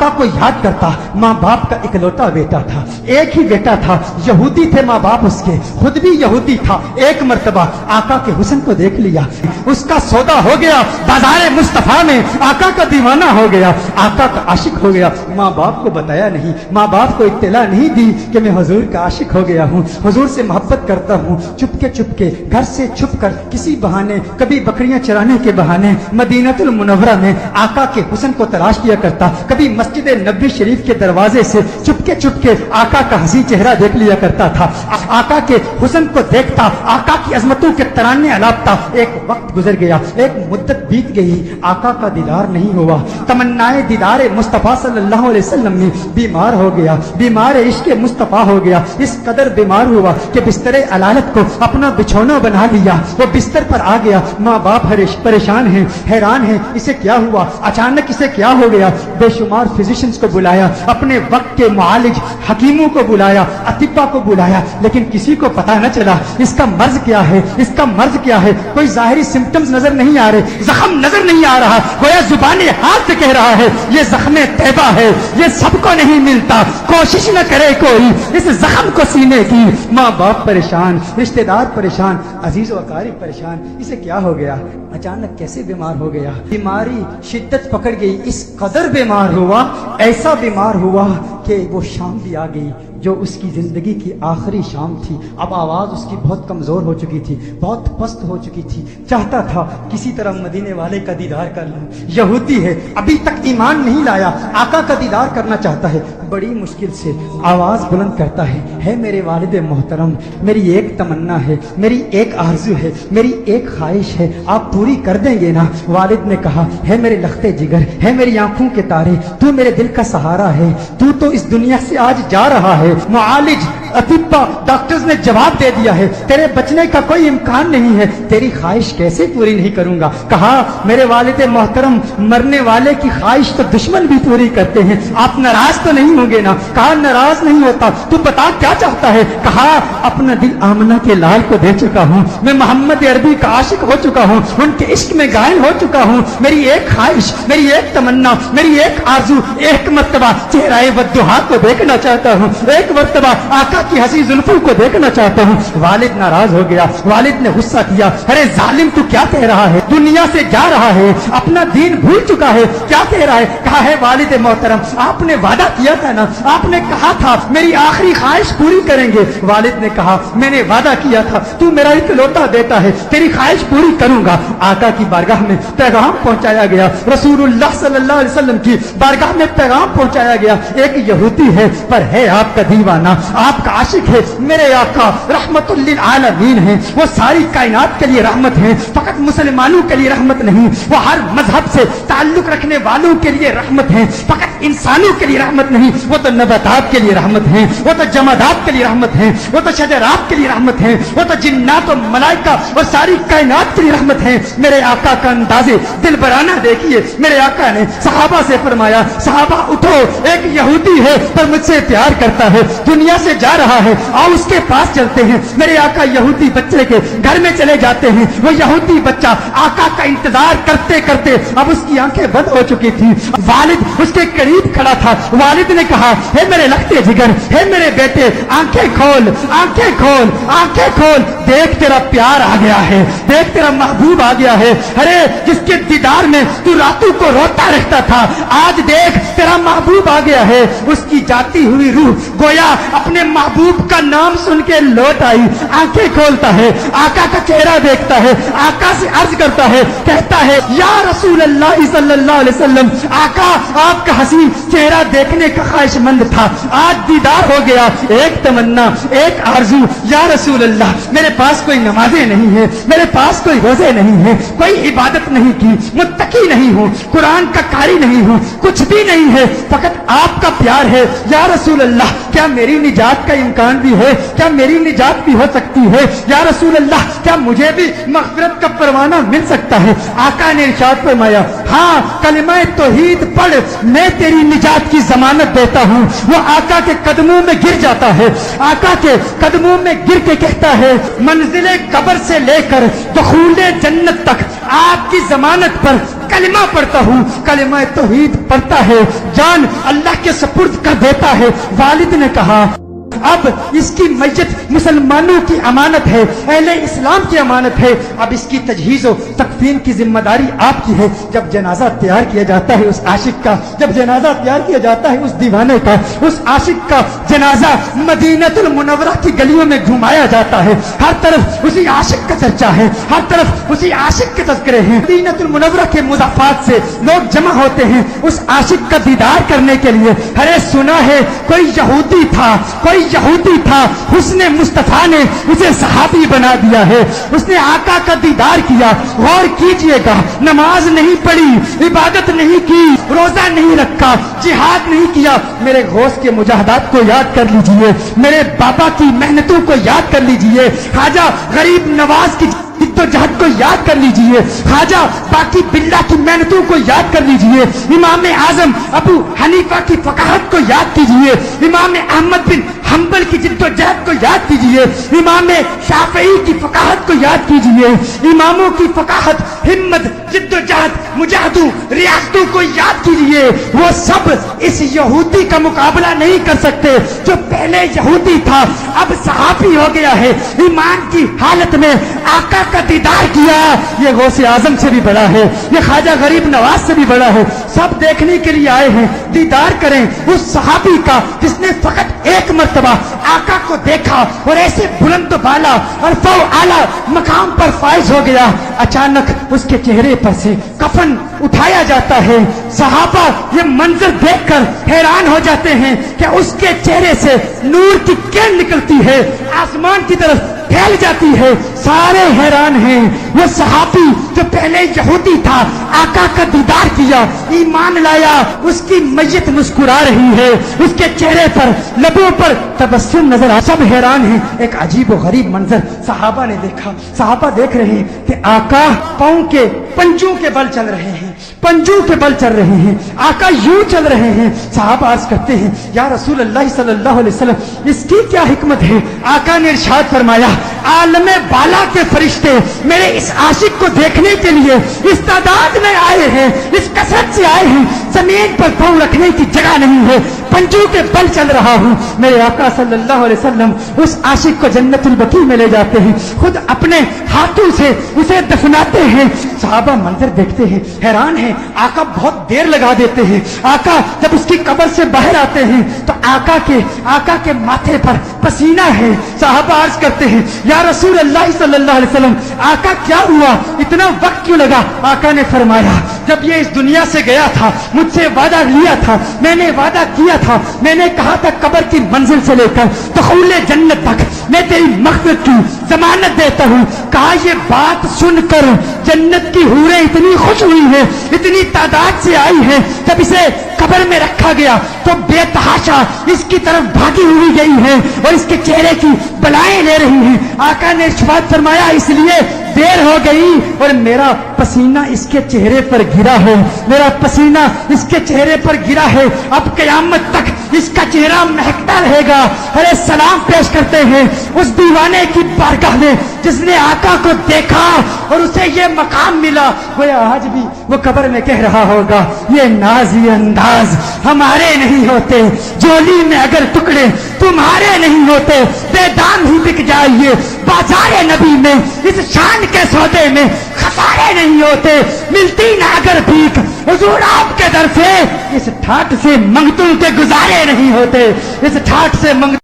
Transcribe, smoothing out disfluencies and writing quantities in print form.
आका को याद करता। माँ बाप का इकलौता बेटा था, एक ही बेटा था, यहूदी थे माँ बाप उसके, खुद भी यहूदी था। एक मर्तबा आका के हुस्न को देख लिया, उसका सौदा हो गया, बाजारे मुस्तफा में आका का दीवाना हो गया, आका का आशिक हो गया। माँ बाप को बताया नहीं, माँ बाप को इत्तला नहीं दी कि मैं हुजूर का आशिक हो गया हूँ, हुजूर से मोहब्बत करता हूँ। चुपके चुपके घर से छुपकर किसी बहाने, कभी बकरियां चराने के बहाने मदीनतुल मुनव्वरा में आका के हुस्न को तलाश किया करता, कभी मस्जिद नबी शरीफ के दरवाजे से चुपके चुपके आका का हंसी चेहरा देख लिया करता था। आका के हुस्न को देखता, आका की अजमतों के तराने अलापता। एक वक्त गुजर गया, एक मुद्दत बीत गई, आका का दीदार नहीं हुआ। तमन्नाए दीदार मुस्तफा सल्लल्लाहु अलैहि वसल्लम में बीमार हो गया, बीमार इश्क मुस्तफा हो गया। इस कदर बीमार हुआ कि बिस्तरे अलालत को अपना बिछौना बना लिया। वो बिस्तर पर आ गया, माँ बाप परेशान हैं, हैरान हैं, इसे क्या हुआ, अचानक इसे क्या हो गया। बेशुमार फिजिशियंस को बुलाया, अपने वक्त के मुआलिज हकीमों को बुलाया, अतिब्बा को बुलाया, लेकिन किसी को पता न चला इसका मर्ज क्या है, इसका मर्ज क्या है। कोई जाहिरी सिम्टम्स नजर नहीं आ रहे, जख्म नजर नहीं आ रहा। गोया जुबानी हाथ से कह रहा है ये जख्म तैबा है, ये सबको नहीं मिलता, कोशिश न करे कोई इस जख्म को सीने की। माँ बाप परेशान, रिश्तेदार परेशान, अजीज व अकारिब परेशान, इसे क्या हो गया, अचानक कैसे बीमार हो गया। बीमारी शिद्दत पकड़ गई, इस कदर बीमार हुआ, ऐसा बीमार हुआ कि वो शाम भी आ गई जो उसकी जिंदगी की आखिरी शाम थी। अब आवाज उसकी बहुत कमजोर हो चुकी थी, बहुत पस्त हो चुकी थी। चाहता था किसी तरह मदीने वाले का दीदार कर लूं। यहूदी है, अभी तक ईमान नहीं लाया, आका का दीदार करना चाहता है। बड़ी मुश्किल से आवाज बुलंद करता है मेरे वालिद मोहतरम, मेरी एक तमन्ना है, मेरी एक आरज़ू है, मेरी एक ख्वाहिश है, आप पूरी कर देंगे ना। वालिद ने कहा, है मेरे लखते जिगर, है मेरी आंखों के तारे, तू मेरे दिल का सहारा है, तू तो इस दुनिया से आज जा रहा है। मुआलिज अतिब्बा डॉक्टर्स ने जवाब दे दिया है, तेरे बचने का कोई इम्कान नहीं है, तेरी ख्वाहिश कैसे पूरी नहीं करूंगा। कहा, मेरे वालिद मोहतरम, मरने वाले की ख्वाहिश तो दुश्मन भी पूरी करते हैं, आप नाराज तो नहीं होंगे ना। कहा, नाराज नहीं होता, तू बता क्या चाहता है। कहा, अपना दिल आमना के लाल को दे चुका हूँ, मैं मोहम्मद अरबी का आशिक हो चुका हूँ, उनके इश्क में घायल हो चुका हूँ। मेरी एक ख्वाहिश, मेरी एक तमन्ना, मेरी एक आरज़ू, एक मर्तबा चेहराए वद्दुहा को देखना चाहता हूँ, एक मर्तबा आका की हंसी जुल्फों को देखना चाहता हूँ। वालिद नाराज हो गया, वालिद ने गुस्सा किया, अरे जालिम तू क्या कह रहा है, दुनिया से जा रहा है, अपना दीन भूल चुका है, क्या कह रहा है। कहा है, वालिद मोहतरम, आपने वादा किया था ना, आपने कहा था मेरी आखिरी ख्वाहिश पूरी करेंगे। वालिद ने कहा, मैंने वादा किया था, तू मेरा इकलौता बेटा है, तेरी ख्वाहिश पूरी करूंगा। आका की बारगाह में पैगाम पहुंचाया गया, रसूलुल्लाह सल्लल्लाहु अलैहि वसल्लम की बारगाह में पैगाम पहुंचाया गया। एक यहूदी है पर है आपका दीवाना, आपका आशिक है। मेरे आका रहमतुल लिल आलमीन है, वो सारी कायनात के लिए रहमत है, फकत मुसलमानों के लिए रहमत नहीं, वो हर मजहब से ताल्लुक रखने वालों के लिए रहमत है, फकत इंसानों के लिए रहमत नहीं, वो तो नबातात के लिए रहमत है, वो तो जमादात के लिए रहमत है, वो तो शजरात के लिए रहमत है, वो तो जिन्नात और मलाइका और सारी कायनात के लिए रहमत है। मेरे आका का अंदाजे दिल बराना देखिए, मेरे आका ने सहाबा से फरमाया, सहाबा उठो, एक यहूदी है पर मुझसे प्यार करता है, दुनिया से जा रहा है, आओ उसके पास चलते हैं। मेरे आका यहूदी बच्चे के घर में चले जाते हैं। वो यहूदी बच्चा आका का इंतजार करते करते अब उसकी आंखें बंद हो चुकी थी। वालिद उसके करीब खड़ा था। वालिद ने कहा, हे मेरे लखते जिगर, हे मेरे बेटे, आंखें खोल, आंखें खोल, आंखें खोल, देख तेरा प्यार आ गया है, देख तेरा महबूब आ गया है। अरे जिसके दीदार में तू रातों को रोता रहता था, आज देख तेरा महबूब आ गया है। उसकी जाती हुई रूह गोया अपने महबूब का नाम सुन के लौट आई। आंखें खोलता है, आका का चेहरा देखता है, आका से अर्ज करता है, कहता है, या रसूल अल्लाह सल्लल्लाहु अलैहि वसल्लम, आका आपका हसी चेहरा देखने का ख्वाहिशमंद था, आज दीदार हो गया। एक तमन्ना, एक आरजू, या रसूल अल्लाह, मेरे पास कोई नमाजें नहीं है, मेरे पास कोई रोजे नहीं है, कोई इबादत नहीं की, मुत्तकी नहीं हूँ, कुरान का कारी नहीं हूँ, कुछ भी नहीं है, फकत आपका प्यार है। या रसूल अल्लाह, क्या मेरी निजात का इम्कान भी है, क्या मेरी निजात भी हो सकती है। या रसूल अल्लाह, क्या मुझे भी मग़फ़िरत का परवाना मिल सकता है। आका ने इरशाद फरमाया, हाँ कलिमा तौहीद पढ़, मैं तेरी निजात की जमानत देता हूँ। वो आका के कदमों में गिर जाता है, आका के कदमों में गिर के कहता है, मंजिले कब्र से लेकर दुखूले जन्नत तक आपकी जमानत पर कलिमा पढ़ता हूँ, कलिमा तौहीद पढ़ता है, जान अल्लाह के सपुर्द कर देता है। वालिद ने कहा अब इसकी मैयत मुसलमानों की अमानत है, अहले इस्लाम की अमानत है, अब इसकी तजहीज़ और तकफीन की जिम्मेदारी आपकी है। जब जनाजा तैयार किया जाता है उस आशिक का, जब जनाजा तैयार किया जाता है उस दीवाने का, उस आशिक का जनाजा मदीनतुल मुनव्वरा की गलियों में घुमाया जाता है। हर तरफ उसी आशिक का चर्चा है, हर तरफ उसी आशिक के तज़किरे हैं। मदीनतुल मुनव्वरा के मुज़ाफ़ात से लोग जमा होते हैं उस आशिक का दीदार करने के लिए। अरे सुना है कोई यहूदी था, हुस्ने मुस्तफा ने उसे सहाबी बना दिया है। उसने आका का दीदार किया। गौर कीजिएगा, नमाज नहीं पढ़ी, इबादत नहीं की, रोजा नहीं रखा, जिहाद नहीं किया। मेरे गौस के मुजाहदात को याद कर लीजिए, मेरे बाबा की मेहनतों को याद कर लीजिए, ख्वाजा गरीब नवाज की जिद्दोजहद को याद कर लीजिए, ख्वाजा बाकी बिल्ला की मेहनतों को याद कर लीजिए, इमाम आजम अबू हनीफा की फकाहत को याद कीजिए, इमाम अहमद बिन हम्बल की जिद्दोजहद को याद कीजिए, इमाम शाफई की फकाहत को याद कीजिए, इमामों की फकाहत, हिम्मत, जिद्दोजहद, मुजाहदों, रियासतों को याद कीजिए। वो सब इस यहूदी का मुकाबला नहीं कर सकते जो पहले यहूदी था अब सहाबी हो गया है। ईमान की हालत में आका का दीदार किया। ये गौसे आजम से भी बड़ा है, ये ख्वाजा गरीब नवाज से भी बड़ा है। सब देखने के लिए आए हैं, दीदार करें उस सहाबी का जिसने फकत एक मर्तबा आका को देखा और ऐसे बुलंद बाला और फौ आला मकाम पर फाइज हो गया। अचानक उसके चेहरे पर से कफन उठाया जाता है। सहाबा ये मंजर देखकर हैरान हो जाते हैं कि उसके चेहरे से नूर की किरण निकलती है, आसमान की तरफ फैल जाती है। सारे हैरान हैं। वो सहाबी जो पहले यहूदी था, आका का दीदार किया, ईमान लाया, उसकी मैयत मुस्कुरा रही है, उसके चेहरे पर, लबों पर तबस्सुम नजर आ। सब हैरान हैं। एक अजीब और गरीब मंजर सहाबा ने देखा। सहाबा देख रहे हैं कि आका पांव के पंजों के बल चल रहे हैं, पंजों के बल चल रहे हैं, आका यूं चल रहे हैं। सहाबा अर्ज करते हैं या रसूल अल्लाह सल्लल्लाहु अलैहि वसल्लम इसकी क्या हिकमत है? आका ने इरशाद फरमाया आलमे बाला के फरिश्ते मेरे इस आशिक को देखने के लिए इस तादाद में आए हैं, इस कसरत से आए हैं, जमीन पर पांव रखने की जगह नहीं है, पंजों के बल चल रहा हूं। मेरे आका सल्लल्लाहु अलैहि वसल्लम उस आशिक को जन्नतुल बकी में ले जाते हैं, खुद अपने हाथों से उसे दफनाते हैं। सहाबा मंजर देखते हैं, हैरान है। आका बहुत देर लगा देते हैं। आका जब उसकी कब्र से बाहर आते हैं तो आका के माथे पर पसीना है। सहाबा अर्ज करते हैं या रसूल अल्लाह सल्लल्लाहु अलैहि वसल्लम आका क्या हुआ, इतना वक्त क्यों लगा? आका ने फरमाया जब ये इस दुनिया से गया था मुझसे वादा लिया था, मैंने वादा किया था, मैंने कहा था कब्र की मंजिल से लेकर दुखूले जन्नत तक मैं तेरी मग़फ़िरत की जमानत देता हूँ। कहा ये बात सुनकर जन्नत की हूरें इतनी खुश हुई है, इतनी तादाद से आई है। जब इसे कब्र में रखा गया तो बेतहाशा इसकी तरफ भागी हुई गई है और इसके चेहरे की बलाएं ले रही हैं। आका ने इरशाद फरमाया इसलिए देर हो गई और मेरा पसीना इसके चेहरे पर गिरा है, मेरा पसीना इसके चेहरे पर गिरा है। अब क़यामत तक इसका चेहरा महकता रहेगा। अरे सलाम पेश करते हैं उस दीवाने की बारगाह में जिसने आका को देखा और उसे ये मकाम मिला। वो आज भी वो कब्र में कह रहा होगा ये नाज ये अंदाज हमारे नहीं होते, झोली में अगर टुकड़े तुम्हारे नहीं होते, बेदाम ही बिक जाइए बाजारे नबी में, इस शान के सौदे में खसारे नहीं होते, मिलती ना अगर भीख हुजूर आपके दर से, इस ठाठ से मंगतों के गुजारे नहीं होते, इस ठाठ से मंग